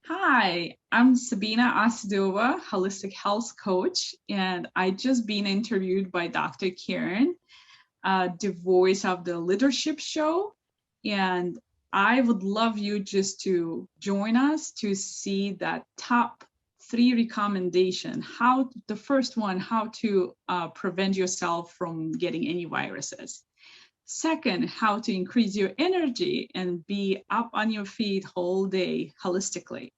Hi, I'm Sabina Asadova, holistic health coach, and I just been interviewed by Dr. Karen, the voice of the leadership show. And I would love you just to join us to see that top three recommendation. The first one, how to prevent yourself from getting any viruses. Second, how to increase your energy and be up on your feet whole day holistically.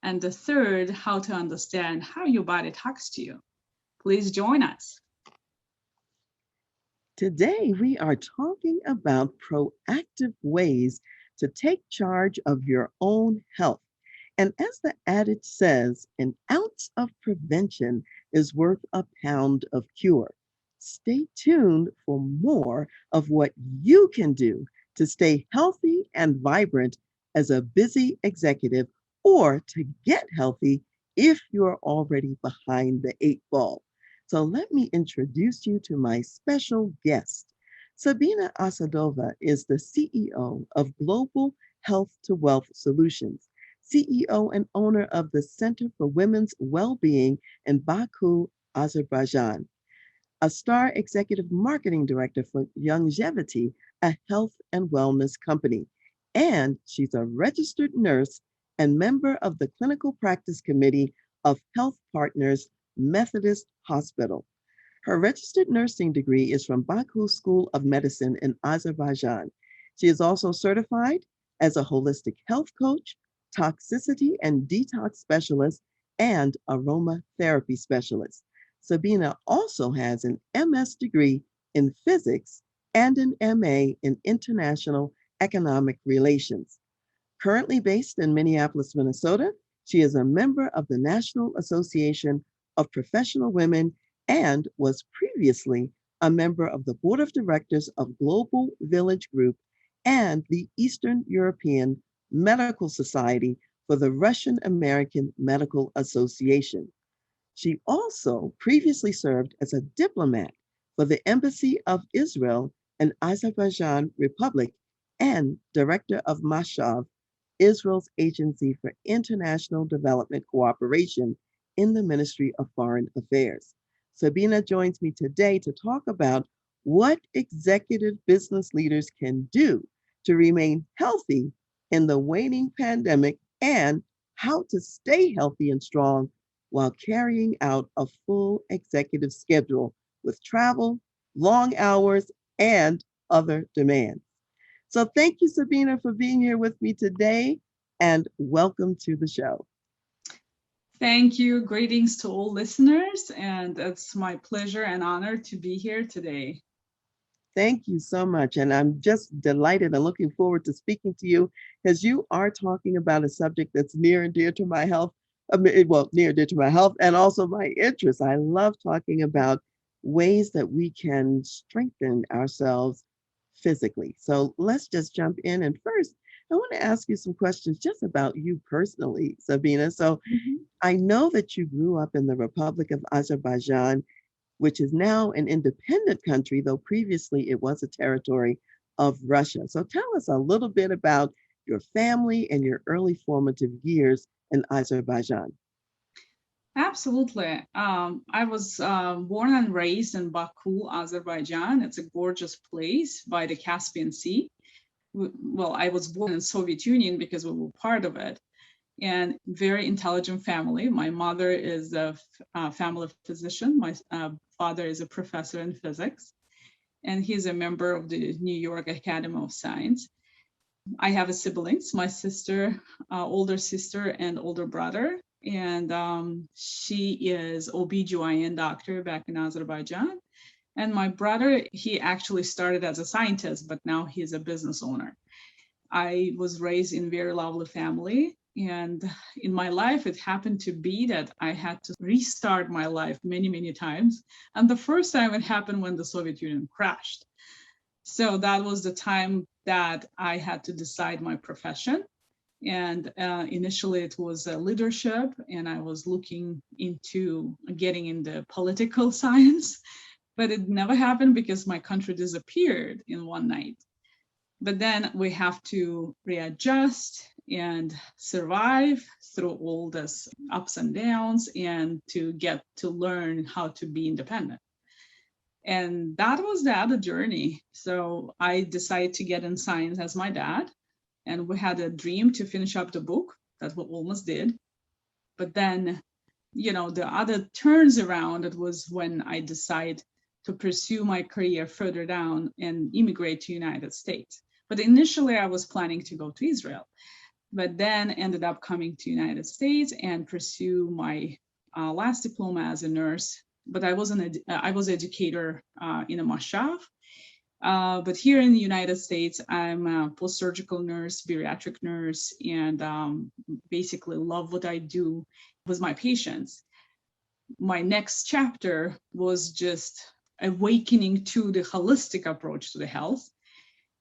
And the third, how to understand how your body talks to you. Please join us. Today, we are talking about proactive ways to take charge of your own health. And as the adage says, an ounce of prevention is worth a pound of cure. Stay tuned for more of what you can do to stay healthy and vibrant as a busy executive or to get healthy if you're already behind the eight ball. So let me introduce you to my special guest. Sabina Asadova is the CEO of Global Health to Wealth Solutions, CEO and owner of the Center for Women's Wellbeing in Baku, Azerbaijan, a star executive marketing director for Youngevity, a health and wellness company. And she's a registered nurse and member of the clinical practice committee of Health Partners Methodist Hospital. Her registered nursing degree is from Baku School of Medicine in Azerbaijan. She is also certified as a holistic health coach, toxicity and detox specialist, and aromatherapy specialist. Sabina also has an MS degree in physics and an MA in international economic relations. Currently based in Minneapolis, Minnesota, she is a member of the National Association of Professional Women and was previously a member of the board of directors of Global Village Group and the Eastern European Medical Society for the Russian American Medical Association. She also previously served as a diplomat for the Embassy of Israel and Azerbaijan Republic and director of Mashov, Israel's Agency for International Development Cooperation in the Ministry of Foreign Affairs. Sabina joins me today to talk about what executive business leaders can do to remain healthy in the waning pandemic and how to stay healthy and strong while carrying out a full executive schedule with travel, long hours, and other demands. So thank you, Sabina, for being here with me today and welcome to the show. Thank you. Greetings to all listeners. And it's my pleasure and honor to be here today. Thank you so much. And I'm just delighted and looking forward to speaking to you because you are talking about a subject that's near and dear to my health. Well, near and dear to my health and also my interests. I love talking about ways that we can strengthen ourselves physically. So let's just jump in. And first, I want to ask you some questions just about you personally, Sabina. So Mhm. I know that you grew up in the Republic of Azerbaijan, which is now an independent country, though previously it was a territory of Russia. So tell us a little bit about your family and your early formative years in Azerbaijan. Absolutely. I was born and raised in Baku, Azerbaijan. It's a gorgeous place by the Caspian Sea. Well, I was born in Soviet Union because we were part of it. And very intelligent family. My mother is a family physician. My father is a professor in physics, and he's a member of the New York Academy of Science. I have a siblings, my sister, older sister, and older brother. And she is OBGYN doctor back in Azerbaijan. And my brother, he actually started as a scientist, but now he's a business owner. I was raised in a very lovely family. And in my life, it happened to be that I had to restart my life many, many times. And the first time it happened when the Soviet Union crashed. So that was the time that I had to decide my profession. And initially, it was leadership, and I was looking into getting into political science, but it never happened because my country disappeared in one night. But then we have to readjust and survive through all this ups and downs, and to get to learn how to be independent. And that was the other journey. So I decided to get in science as my dad, and we had a dream to finish up the book that we almost did. But then, the other turns around, it was when I decided to pursue my career further down and immigrate to United States. But initially I was planning to go to Israel, but then ended up coming to United States and pursue my last diploma as a nurse. But I was an educator in a mashav. But here in the United States, I'm a post-surgical nurse, bariatric nurse, and basically love what I do with my patients. My next chapter was just awakening to the holistic approach to the health.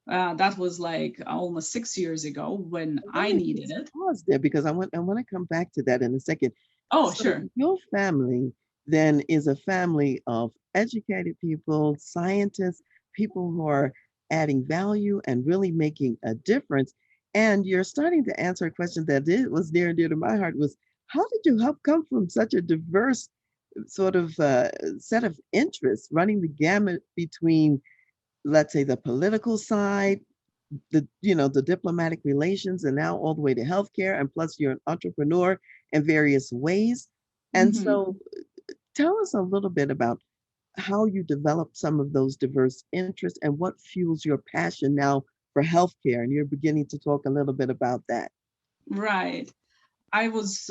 That was like almost 6 years ago when I needed it. Pause there because I want to come back to that in a second. Oh, So sure. your family then is a family of educated people, scientists, people who are adding value and really making a difference. And you're starting to answer a question that was near and dear to my heart was, how did you help come from such a diverse sort of set of interests, running the gamut between, let's say, the political side, the diplomatic relations, and now all the way to healthcare, and plus you're an entrepreneur in various ways. And so tell us a little bit about how you developed some of those diverse interests and what fuels your passion now for healthcare. And you're beginning to talk a little bit about that. Right. I was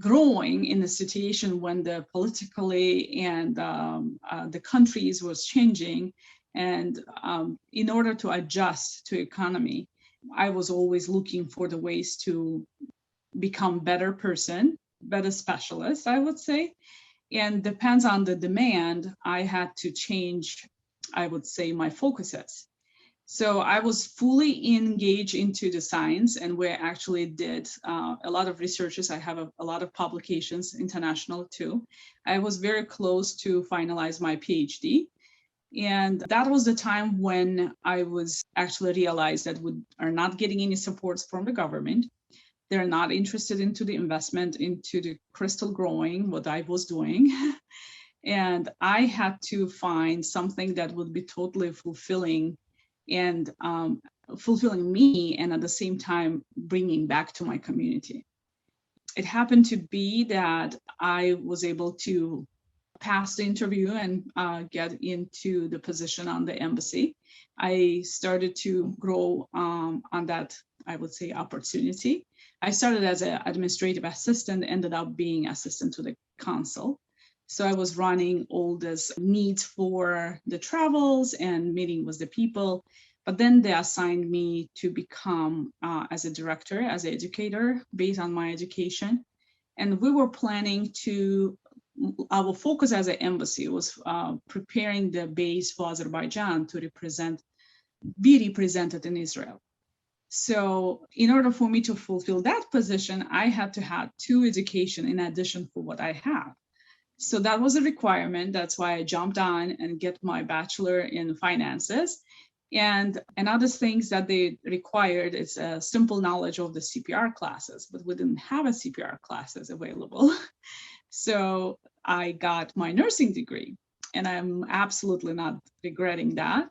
growing in a situation when the politically and the countries was changing. And in order to adjust to economy, I was always looking for the ways to become better person, better specialist, I would say. And depends on the demand, I had to change, I would say, my focuses. So I was fully engaged into the science, and we actually did a lot of researches. I have a lot of publications, international too. I was very close to finalize my PhD. And that was the time when I was actually realized that we are not getting any supports from the government. They're not interested into the investment into the crystal growing, what I was doing. And I had to find something that would be totally fulfilling and fulfilling me, and at the same time bringing back to my community. It happened to be that I was able to pass the interview and get into the position on the embassy. I started to grow on that, I would say, opportunity. I started as an administrative assistant, ended up being assistant to the consul. So I was running all this needs for the travels and meeting with the people. But then they assigned me to become as a director, as an educator, based on my education. And we were planning to, our focus as an embassy was preparing the base for Azerbaijan to be represented in Israel. So in order for me to fulfill that position, I had to have 2 education in addition for what I have. So that was a requirement. That's why I jumped on and get my bachelor in finances. And another things that they required is a simple knowledge of the CPR classes, but we didn't have a CPR classes available. So I got my nursing degree, and I'm absolutely not regretting that.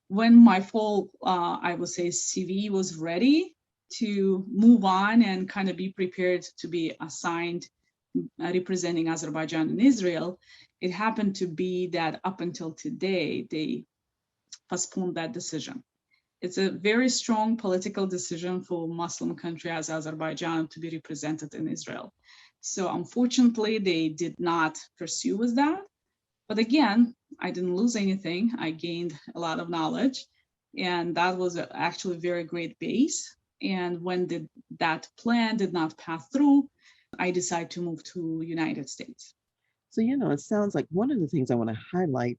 When my full, I would say, CV was ready to move on and kind of be prepared to be assigned representing Azerbaijan and Israel, it happened to be that up until today, they postponed that decision. It's a very strong political decision for a Muslim country as Azerbaijan to be represented in Israel. So unfortunately, they did not pursue with that. But again, I didn't lose anything. I gained a lot of knowledge, and that was actually a very great base. And when that plan did not pass through, I decided to move to United States. So, it sounds like one of the things I want to highlight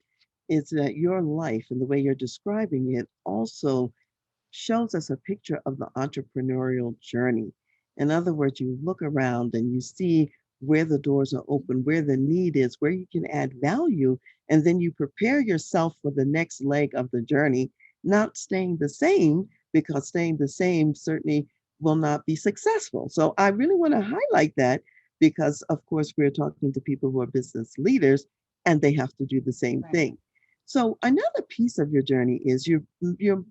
is that your life and the way you're describing it also shows us a picture of the entrepreneurial journey. In other words, you look around and you see where the doors are open, where the need is, where you can add value, and then you prepare yourself for the next leg of the journey, not staying the same, because staying the same certainly will not be successful. So I really want to highlight that because, of course, we're talking to people who are business leaders and they have to do the same Right. thing. So another piece of your journey is you're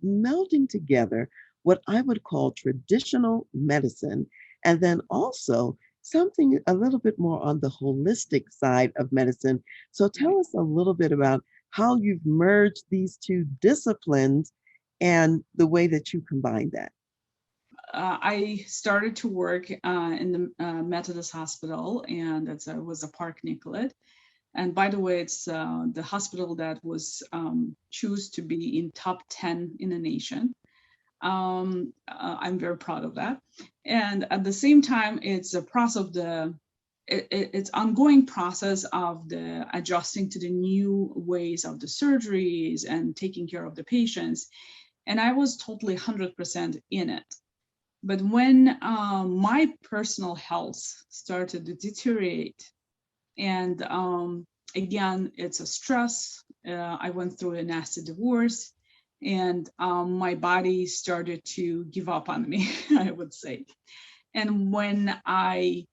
melding together what I would call traditional medicine and then also something a little bit more on the holistic side of medicine. So Right. tell us a little bit about how you've merged these two disciplines and the way that you combine that. I started to work in the Methodist Hospital, and it was a Park Nicollet. And by the way, it's the hospital that was choose to be in top 10 in the nation. I'm very proud of that. And at the same time, it's a process of it's ongoing process of the adjusting to the new ways of the surgeries and taking care of the patients. And I was totally 100% in it. But when my personal health started to deteriorate, and again, it's a stress. I went through a nasty divorce, and my body started to give up on me, I would say. And when I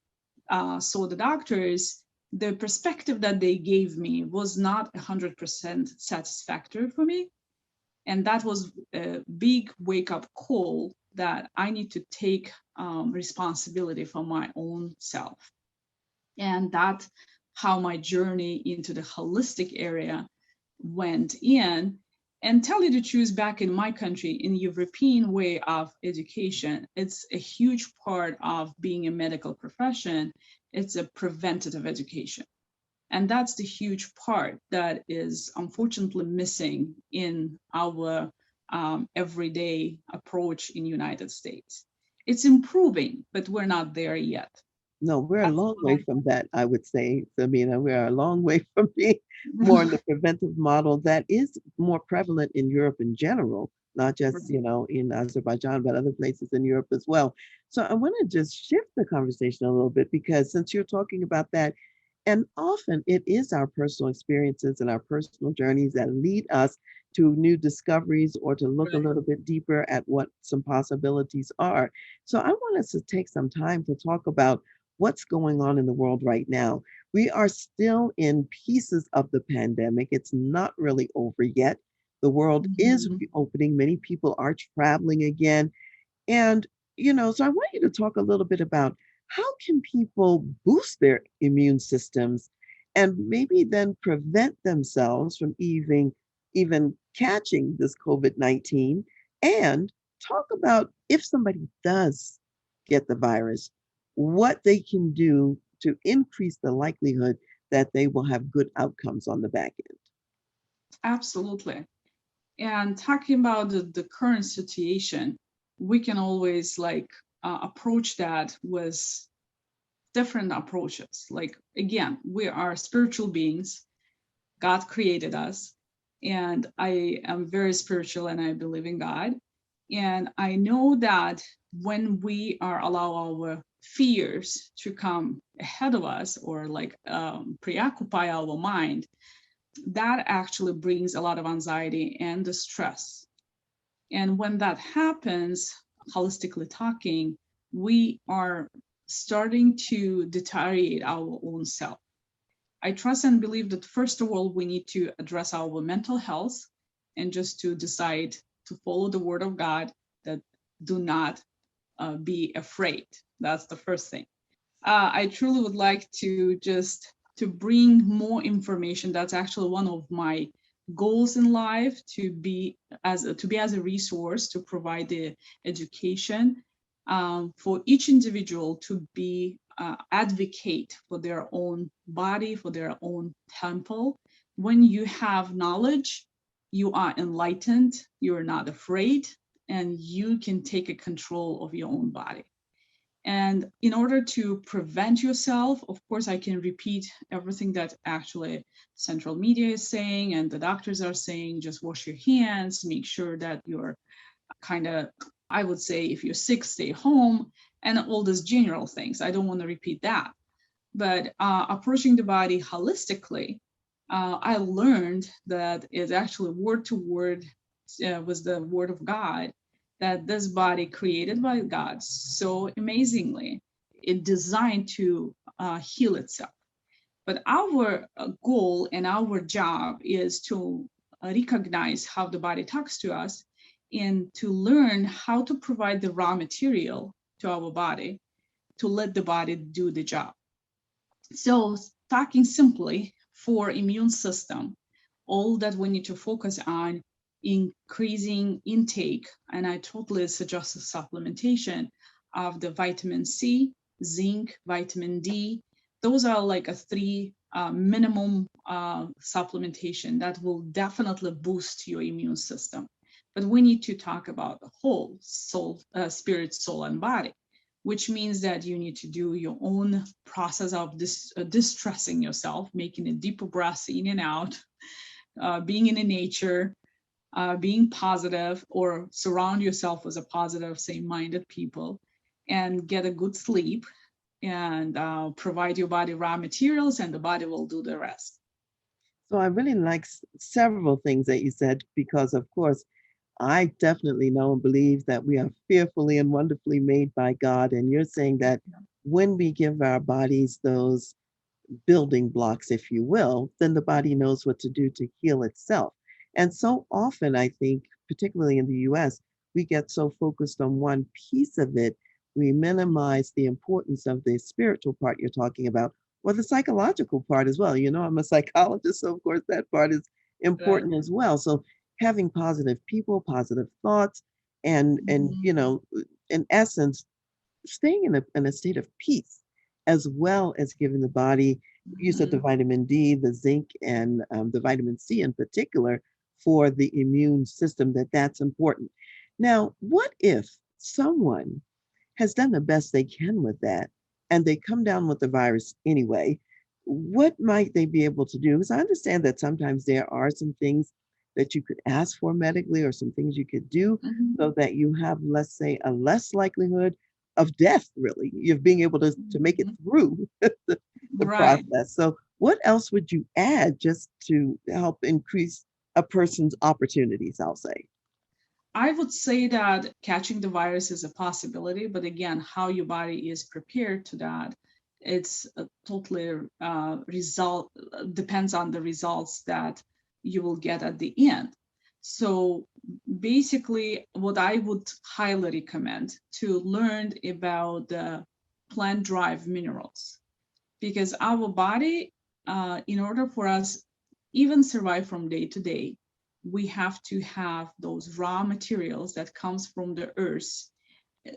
saw the doctors, the perspective that they gave me was not 100% satisfactory for me. And that was a big wake up call that I need to take responsibility for my own self. And that's how my journey into the holistic area went in. And tell you the truth, back in my country, in the European way of education, it's a huge part of being a medical profession. It's a preventative education. And that's the huge part that is unfortunately missing in our everyday approach in the United States. It's improving, but we're not there yet. No, we're a That's long way my from that, I would say, Sabina. We're a long way from being more in the preventive model that is more prevalent in Europe in general, not just, in Azerbaijan, but other places in Europe as well. So I want to just shift the conversation a little bit because since you're talking about that, and often it is our personal experiences and our personal journeys that lead us to new discoveries or to look a right. little bit deeper at what some possibilities are. So I want us to take some time to talk about what's going on in the world right now. We are still in pieces of the pandemic. It's not really over yet. The world is Mhm. reopening. Many people are traveling again. And, so I want you to talk a little bit about how can people boost their immune systems and maybe then prevent themselves from even catching this COVID-19 and talk about if somebody does get the virus, what they can do to increase the likelihood that they will have good outcomes on the back end. Absolutely. And talking about the current situation, we can always approach that with different approaches. Like, again, we are spiritual beings. God created us. And I am very spiritual and I believe in God. And I know that when we are allow our fears to come ahead of us or preoccupy our mind, that actually brings a lot of anxiety and distress. And when that happens, holistically talking, we are starting to deteriorate our own self. I trust and believe that first of all, we need to address our mental health and just to decide to follow the word of God that do not be afraid. That's the first thing. I truly would like to just to bring more information. That's actually one of my goals in life, to be as a resource to provide the education for each individual to be advocate for their own body, for their own temple. When you have knowledge, you are enlightened, you're not afraid, and you can take a control of your own body. And in order to prevent yourself, of course, I can repeat everything that actually central media is saying and the doctors are saying. Just wash your hands, make sure that you're I would say, if you're sick, stay home, and all these general things. I don't want to repeat that. But approaching the body holistically, I learned that it's actually word to word was the word of God. that this body created by God so amazingly, it designed to heal itself. But our goal and our job is to recognize how the body talks to us and to learn how to provide the raw material to our body to let the body do the job. So, talking simply, for immune system, all that we need to focus on increasing intake, and I totally suggest a supplementation of the vitamin C, zinc, vitamin D. Those are like a three minimum supplementation that will definitely boost your immune system. But we need to talk about the whole soul, spirit, soul, and body, which means that you need to do your own process of distressing yourself, making a deeper breath in and out, being in the nature, being positive, or surround yourself with a positive, same-minded people, and get a good sleep, and provide your body raw materials, and the body will do the rest. So I really like several things that you said because, of course, I definitely know and believe that we are fearfully and wonderfully made by God. And you're saying that when we give our bodies those building blocks, if you will, then the body knows what to do to heal itself. And so often, I think, particularly in the US, we get so focused on one piece of it, we minimize the importance of the spiritual part you're talking about, or the psychological part as well. You know, I'm a psychologist, so of course that part is Right. important as well. So having positive people, positive thoughts, and Mhm. you know, in essence, staying in a state of peace, as well as giving the body, you said the Mhm. vitamin D, the zinc, and the vitamin C in particular for the immune system, that's important. Now, what if someone has done the best they can with that and they come down with the virus anyway? What might they be able to do? Because I understand that sometimes there are some things that you could ask for medically or some things you could do Mhm. so that you have, let's say, a less likelihood of death, really, of being able to make it Mhm. through the Right. process. So, what else would you add just to help increase a person's opportunities, I'll say? I would say that catching the virus is a possibility, but again, how your body is prepared to that, it's a totally result depends on the results that you will get at the end. So basically, what I would highly recommend to learn about the plant-derived minerals, because our body, in order for us even survive from day to day, we have to have those raw materials that comes from the earth,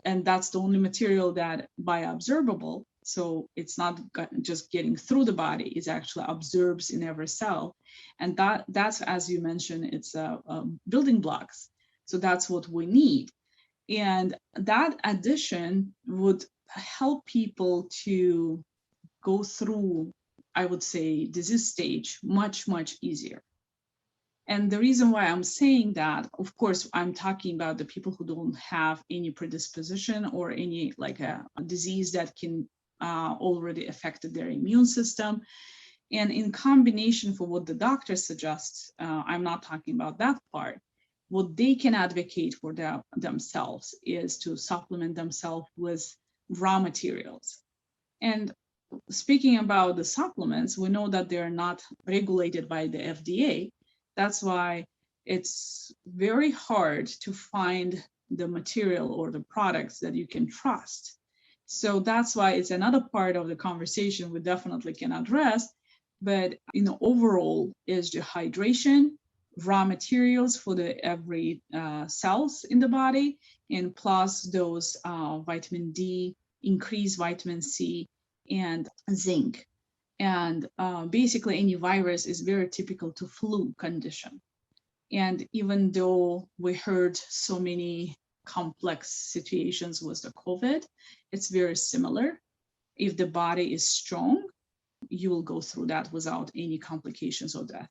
and that's the only material that bioabsorbable. So it's not just getting through the body; it actually absorbs in every cell, and that's, as you mentioned, it's building blocks. So that's what we need, and that addition would help people to go through, I would say, disease stage much easier. And the reason why I'm saying that, of course, I'm talking about the people who don't have any predisposition or any like a disease that can already affected their immune system. And in combination for what the doctor suggests, I'm not talking about that part. What they can advocate for themselves is to supplement themselves with raw materials. And speaking about the supplements, we know that they're not regulated by the FDA. That's why it's very hard to find the material or the products that you can trust. So that's why it's another part of the conversation we definitely can address. But overall is the hydration, raw materials for the every cells in the body, and plus those vitamin D, increased vitamin C, and zinc. And basically, any virus is very typical to flu condition. And even though we heard so many complex situations with the COVID, it's very similar. If the body is strong, you will go through that without any complications or death.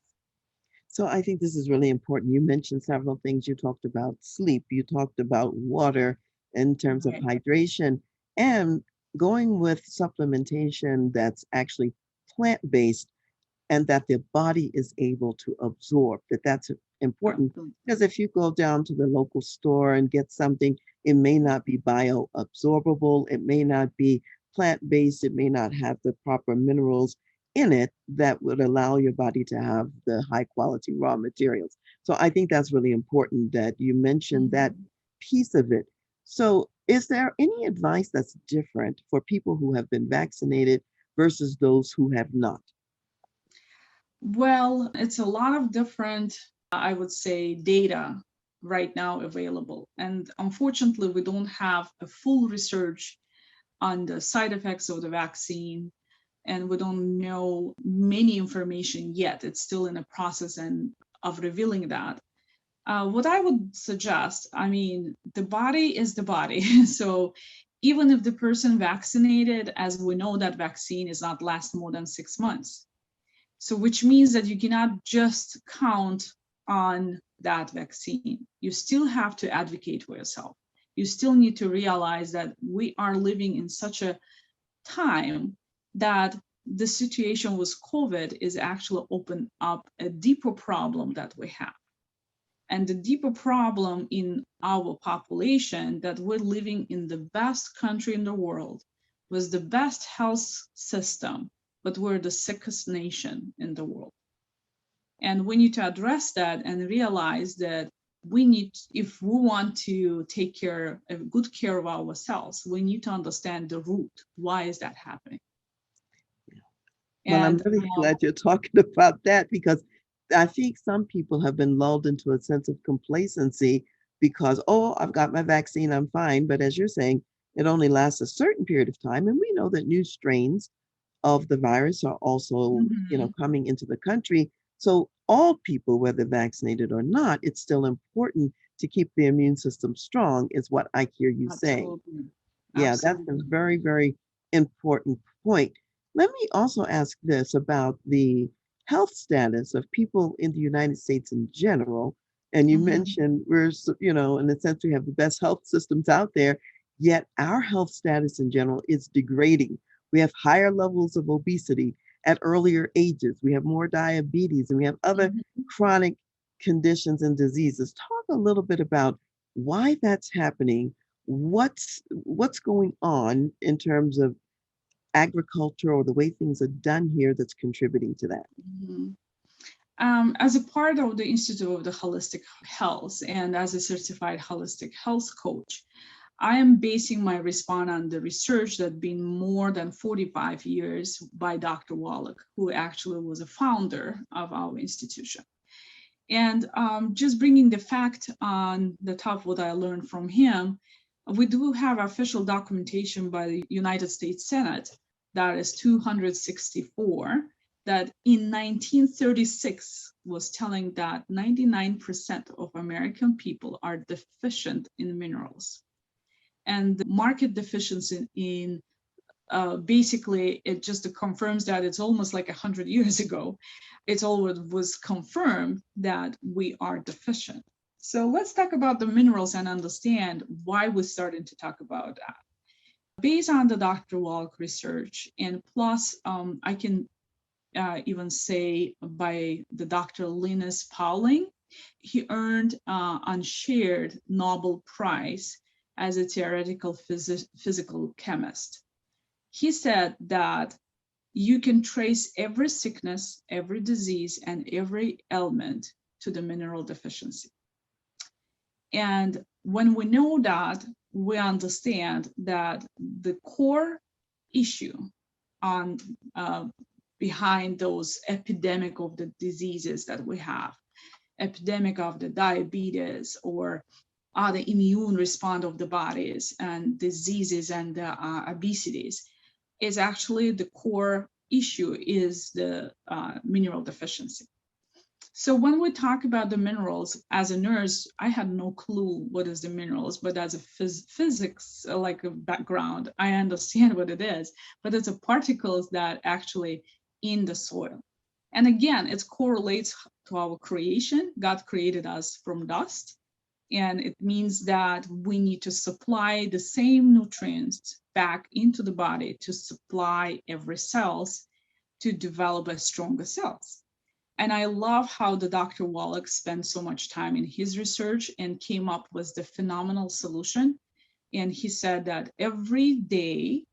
So I think this is really important. You mentioned several things. You talked about sleep, you talked about water in terms of Right. hydration, and going with supplementation that's actually plant-based and that the body is able to absorb, that's important Absolutely. because if you go down to the local store and get something, it may not be bioabsorbable, it may not be plant-based, it may not have the proper minerals in it that would allow your body to have the high quality raw materials. So I think that's really important that you mentioned that Mhm. piece of it. So is there any advice that's different for people who have been vaccinated versus those who have not? Well, it's a lot of different, I would say, data right now available. And unfortunately, we don't have a full research on the side effects of the vaccine, and we don't know many information yet. It's still in a process and of revealing that. What I would suggest, I mean, the body is the body. So even if the person vaccinated, as we know, that vaccine is not last more than 6 months. So which means that you cannot just count on that vaccine. You still have to advocate for yourself. You still need to realize that we are living in such a time that the situation with COVID is actually open up a deeper problem that we have. And the deeper problem in our population that we're living in the best country in the world with the best health system, but we're the sickest nation in the world. And we need to address that and realize that we need, if we want to take care, a good care of ourselves, we need to understand the root. Why is that happening? Well, I'm And really glad you're talking about that because I think some people have been lulled into a sense of complacency because, oh, I've got my vaccine, I'm fine. But as you're saying, it only lasts a certain period of time. And we know that new strains of the virus are also, Mhm, coming into the country. So all people, whether vaccinated or not, it's still important to keep the immune system strong, is what I hear you saying. absolutely, Yeah, that's a absolutely. very, very important point. Let me also ask this about the health status of people in the United States in general. And you Mhm, mentioned in a sense, we have the best health systems out there, yet our health status in general is degrading. We have higher levels of obesity at earlier ages. We have more diabetes and we have other mhm. chronic conditions and diseases. Talk a little bit about why that's happening, what's going on in terms of agriculture or the way things are done here that's contributing to that. Mhm. As a part of the Institute of the Holistic Health and as a certified holistic health coach, I am basing my response on the research that been more than 45 years by Dr. Wallach, who actually was a founder of our institution. And just bringing the fact on the top, what I learned from him, we do have official documentation by the United States Senate, that is 264, that in 1936 was telling that 99% of American people are deficient in minerals. And the market deficiency in basically it just confirms that it's almost like 100 years ago. It's always was confirmed that we are deficient. So let's talk about the minerals and understand why we're starting to talk about that. Based on the Dr. Walk research, and plus I can even say by the Dr. Linus Pauling, he earned unshared Nobel Prize as a theoretical physical chemist. He said that you can trace every sickness, every disease, and every ailment to the mineral deficiency. And when we know that, we understand that the core issue on behind those epidemic of the diseases that we have, epidemic of the diabetes or other immune response of the bodies and diseases and obesities, is actually the core issue is the mineral deficiency. So when we talk about the minerals, as a nurse, I had no clue what is the minerals, but as a physics like a background, I understand what it is. But it's a particles that actually in the soil. And again, it correlates to our creation. God created us from dust. And it means that we need to supply the same nutrients back into the body to supply every cells to develop a stronger cells. And I love how the Dr. Wallach spent so much time in his research and came up with the phenomenal solution. And he said that every day,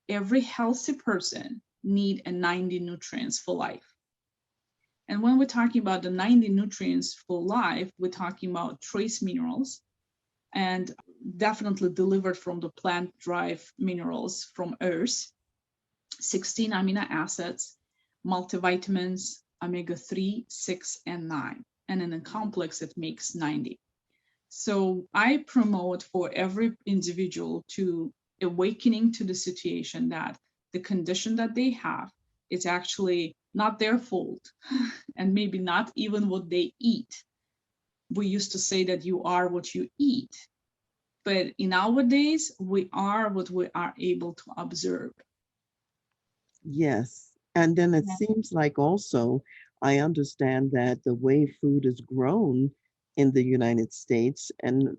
every healthy person need a 90 nutrients for life. And when we're talking about the 90 nutrients for life, we're talking about trace minerals, and definitely delivered from the plant-derived minerals from Earth, 16 amino acids, multivitamins, omega-3, 6, and 9. And in a complex, it makes 90. So I promote for every individual to awakening to the situation that the condition that they have is actually not their fault and maybe not even what they eat. We used to say that you are what you eat, but in nowadays we are what we are able to observe. Yes. And then it Yeah. seems like also, I understand that the way food is grown in the United States, and a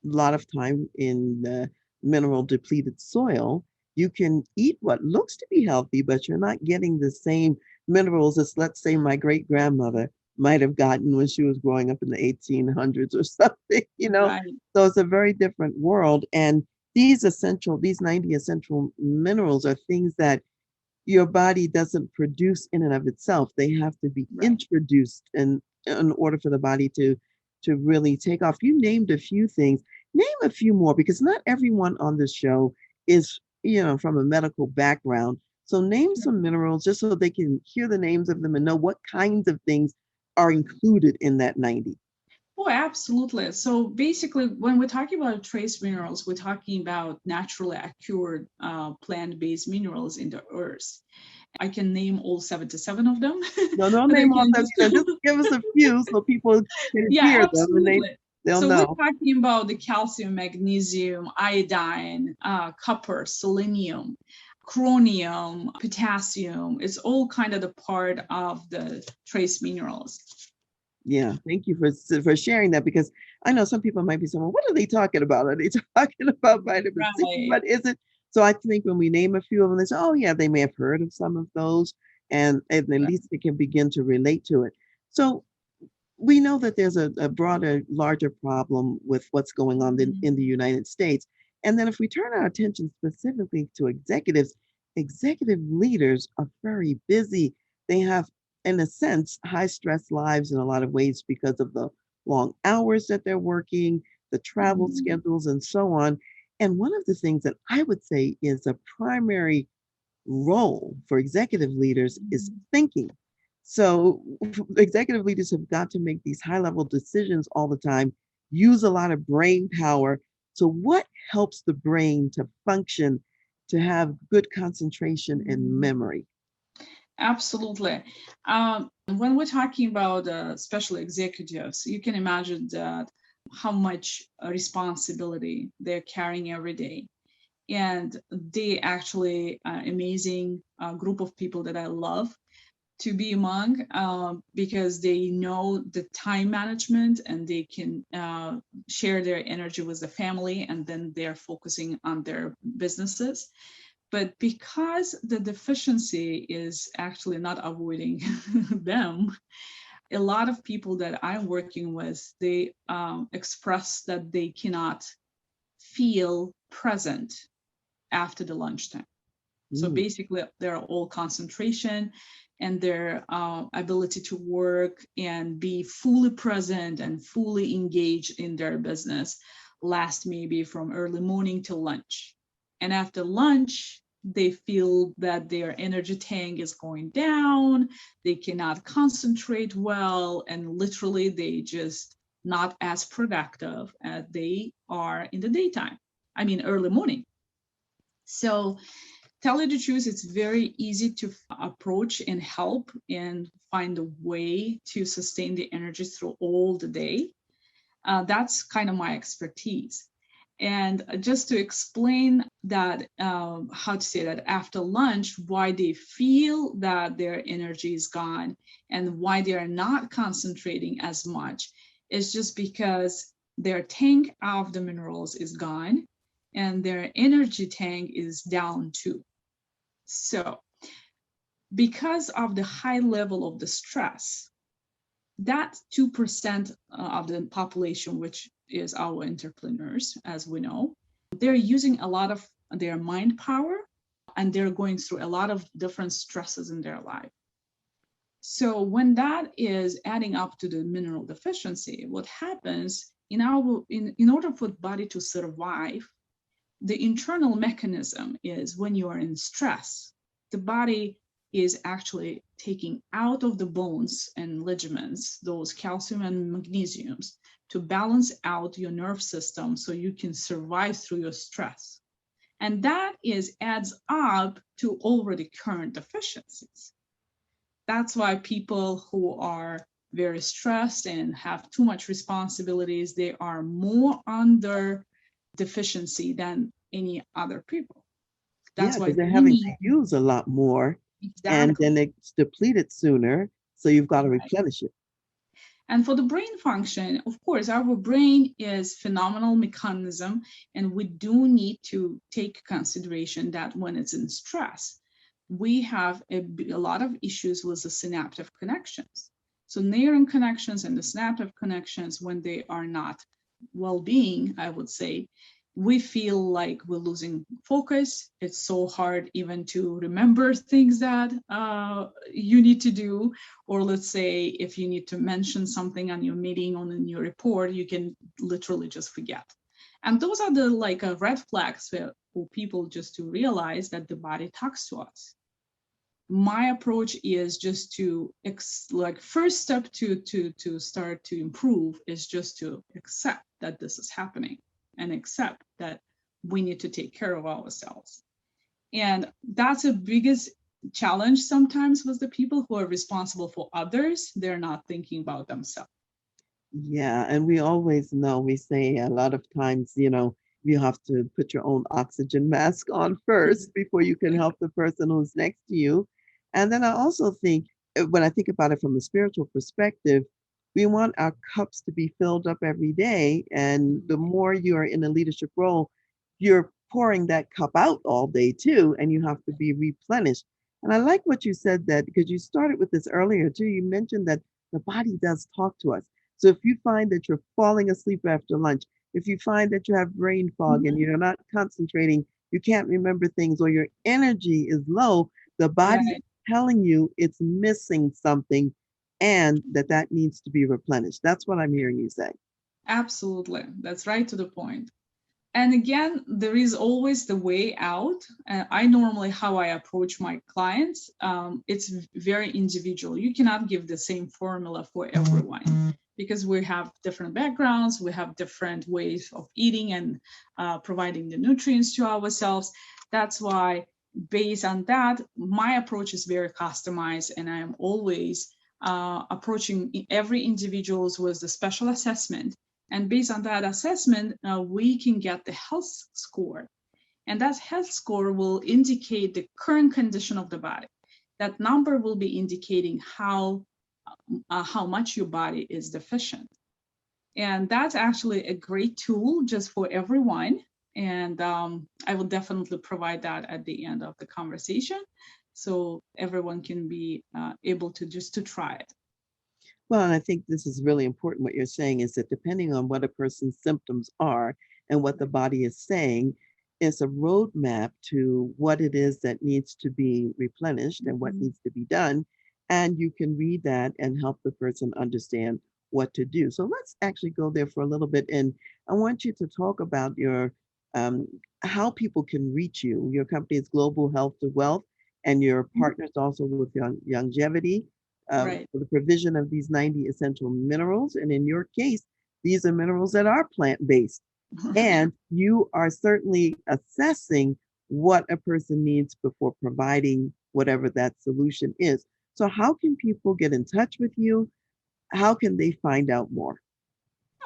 lot of time in the mineral depleted soil, you can eat what looks to be healthy, but you're not getting the same minerals as, let's say, my great grandmother might have gotten when she was growing up in the 1800s or something, you know? Right. So it's a very different world. And these 90 essential minerals are things that your body doesn't produce in and of itself. They have to be Right. introduced in order for the body to really take off. You named a few things. Name a few more because not everyone on this show is, from a medical background. So name some minerals just so they can hear the names of them and know what kinds of things are included in that 90. Oh, absolutely. So basically, when we're talking about trace minerals, we're talking about naturally occurred plant-based minerals in the earth. I can name all 77 of them, No, don't but I name all can that. just Just give us a few so people can yeah, hear them and absolutely. they'll So we're know. talking about the calcium, magnesium, iodine, copper, selenium, chromium, potassium. It's all kind of the part of the trace minerals. Yeah, thank you for sharing that because I know some people might be saying, well, what are they talking about? Are they talking about vitamin C? Right. What is it? So I think when we name a few of them, they say, oh yeah, they may have heard of some of those, and at least they can begin to relate to it. So we know that there's a broader, larger problem with what's going on in the United States. And then if we turn our attention specifically to executives, executive leaders are very busy. They have, in a sense, high stress lives in a lot of ways because of the long hours that they're working, the travel Mhm. schedules, and so on. And one of the things that I would say is a primary role for executive leaders is Mhm. thinking. So executive leaders have got to make these high level decisions all the time, use a lot of brain power. So what helps the brain to function, to have good concentration and memory? Absolutely. When we're talking about special executives, you can imagine that how much responsibility they're carrying every day. And they actually amazing group of people that I love to be among because they know the time management and they can share their energy with the family, and then they're focusing on their businesses. But because the deficiency is actually not avoiding them, a lot of people that I'm working with, they express that they cannot feel present after the lunchtime. So Mm, basically, they're all concentration and their ability to work and be fully present and fully engaged in their business last maybe from early morning till lunch. And after lunch, they feel that their energy tank is going down, they cannot concentrate well, and literally they just not as productive as they are in the daytime. I mean, early morning. So tell you the truth, it's very easy to approach and help and find a way to sustain the energy through all the day. That's kind of my expertise. And just to explain that, how to say that after lunch, why they feel that their energy is gone and why they are not concentrating as much is just because their tank of the minerals is gone and their energy tank is down too. So because of the high level of the stress, That 2% of the population, which is our entrepreneurs, as we know, they're using a lot of their mind power, and they're going through a lot of different stresses in their life. So when that is adding up to the mineral deficiency, what happens in order for the body to survive, the internal mechanism is when you are in stress, the body is actually taking out of the bones and ligaments those calcium and magnesiums to balance out your nerve system so you can survive through your stress. And that adds up to already current deficiencies. That's why people who are very stressed and have too much responsibilities, they are more under deficiency than any other people. Yeah, That's why because they're we having to need use a lot more and exactly then it's depleted sooner. So you've got to right. replenish it. And for the brain function, of course, our brain is phenomenal mechanism, and we do need to take consideration that when it's in stress, we have a lot of issues with the synaptic connections. So neuron connections and the synaptic connections, when they are not well-being, I would say, we feel like we're losing focus. It's so hard even to remember things that you need to do. Or let's say if you need to mention something on your meeting or in your report, you can literally just forget. And those are the red flags for people just to realize that the body talks to us. My approach is just to first step to start to improve is just to accept that this is happening and accept that we need to take care of ourselves. And that's the biggest challenge sometimes with the people who are responsible for others. They're not thinking about themselves. Yeah, and we always know, we say a lot of times, you have to put your own oxygen mask on first before you can help the person who's next to you. And then I also think, when I think about it from a spiritual perspective, we want our cups to be filled up every day. And the more you are in a leadership role, you're pouring that cup out all day too, and you have to be replenished. And I like what you said, that because you started with this earlier too. You mentioned that the body does talk to us. So if you find that you're falling asleep after lunch, if you find that you have brain fog and you're not concentrating, you can't remember things, or your energy is low, the body is Right. telling you it's missing something and that needs to be replenished. That's what I'm hearing you say. Absolutely. That's right to the point. And again, there is always the way out. I normally, how I approach my clients, it's very individual. You cannot give the same formula for everyone because we have different backgrounds, we have different ways of eating and providing the nutrients to ourselves. That's why, based on that, my approach is very customized, and I am always approaching every individuals with a special assessment. And based on that assessment, we can get the health score. And that health score will indicate the current condition of the body. That number will be indicating how much your body is deficient. And that's actually a great tool just for everyone. And I will definitely provide that at the end of the conversation, so everyone can be able to just to try it. Well, and I think this is really important. What you're saying is that depending on what a person's symptoms are and what the body is saying, it's a roadmap to what it is that needs to be replenished and what Mhm. needs to be done. And you can read that and help the person understand what to do. So let's actually go there for a little bit. And I want you to talk about your um, how people can reach you. Your company is Global Health to Wealth, and your partners also with Youngevity, Right. for the provision of these 90 essential minerals. And in your case, these are minerals that are plant-based. Right. And you are certainly assessing what a person needs before providing whatever that solution is. So, how can people get in touch with you? How can they find out more?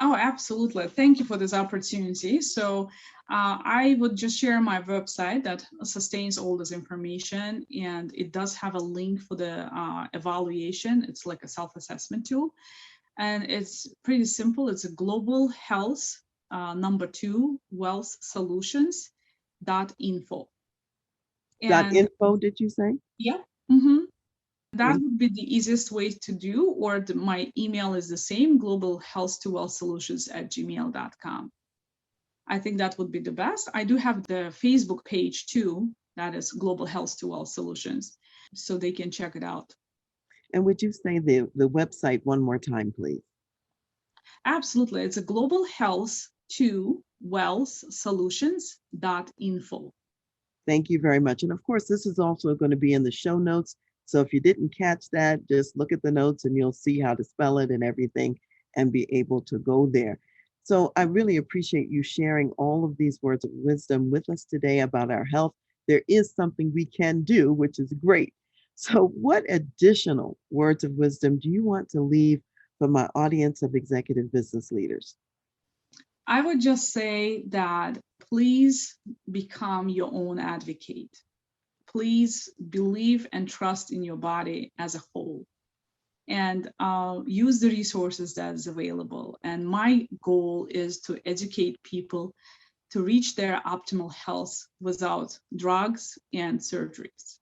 Oh, absolutely. Thank you for this opportunity. So I would just share my website that sustains all this information, and it does have a link for the evaluation. It's like a self-assessment tool, and it's pretty simple. It's a global health #2 wealth solutions.info. Dot And info, did you say? yeah. Mm-hmm. that would be the easiest way to do, or my email is the same, globalhealth2wellsolutions@gmail.com. I think that would be the best. I do have the Facebook page too, that is Global Health to Well Solutions, so they can check it out. And would you say the website one more time, please? Absolutely. It's a Global Health to Wells Solutions.info. Thank you very much. And of course, this is also going to be in the show notes. So if you didn't catch that, just look at the notes and you'll see how to spell it and everything and be able to go there. So I really appreciate you sharing all of these words of wisdom with us today about our health. There is something we can do, which is great. So what additional words of wisdom do you want to leave for my audience of executive business leaders? I would just say that please become your own advocate. Please believe and trust in your body as a whole, and use the resources that is available. And my goal is to educate people to reach their optimal health without drugs and surgeries.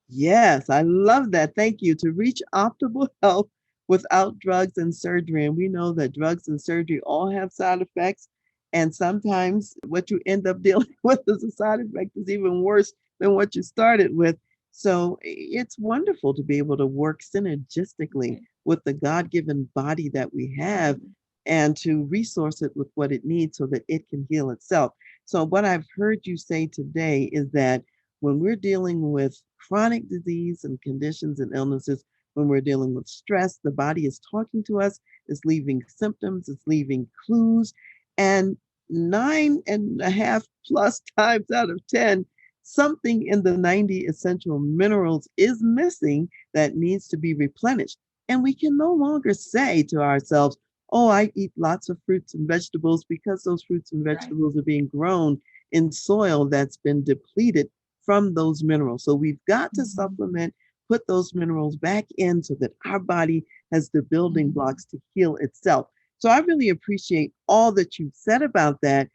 Yes, I love that. Thank you. To reach optimal health without drugs and surgery. And we know that drugs and surgery all have side effects. And sometimes what you end up dealing with as a side effect is even worse than what you started with. So it's wonderful to be able to work synergistically with the God-given body that we have and to resource it with what it needs so that it can heal itself. So what I've heard you say today is that when we're dealing with chronic disease and conditions and illnesses, when we're dealing with stress, the body is talking to us, it's leaving symptoms, it's leaving clues, and 9.5 plus times out of 10, something in the 90 essential minerals is missing that needs to be replenished. And we can no longer say to ourselves, oh, I eat lots of fruits and vegetables, because those fruits and vegetables are being grown in soil that's been depleted from those minerals. So we've got to supplement, put those minerals back in so that our body has the building blocks to heal itself. So I really appreciate all that you've said about that.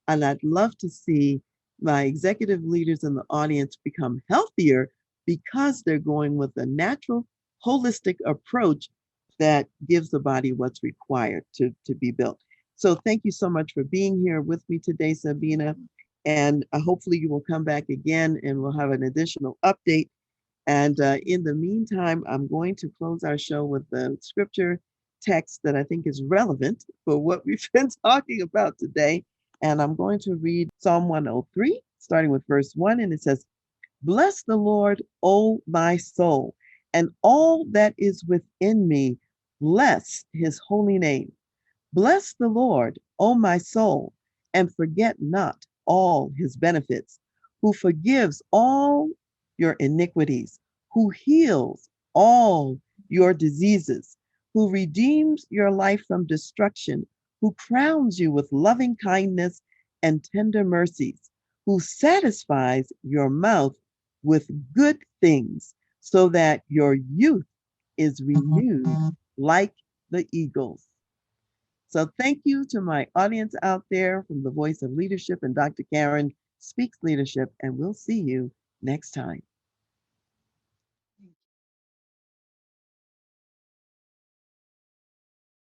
And I'd love to see my executive leaders in the audience become healthier because they're going with a natural, holistic approach that gives the body what's required to be built. So thank you so much for being here with me today, Sabina. And hopefully you will come back again and we'll have an additional update. And in the meantime, I'm going to close our show with the scripture text that I think is relevant for what we've been talking about today. And I'm going to read Psalm 103, starting with verse 1. And it says, "Bless the Lord, O my soul, and all that is within me, bless his holy name. Bless the Lord, O my soul, and forget not all his benefits, who forgives all your iniquities, who heals all your diseases, who redeems your life from destruction, who crowns you with loving kindness and tender mercies, who satisfies your mouth with good things, so that your youth is renewed like the eagles." So thank you to my audience out there from the Voice of Leadership and Dr. Karen Speaks Leadership, and we'll see you next time.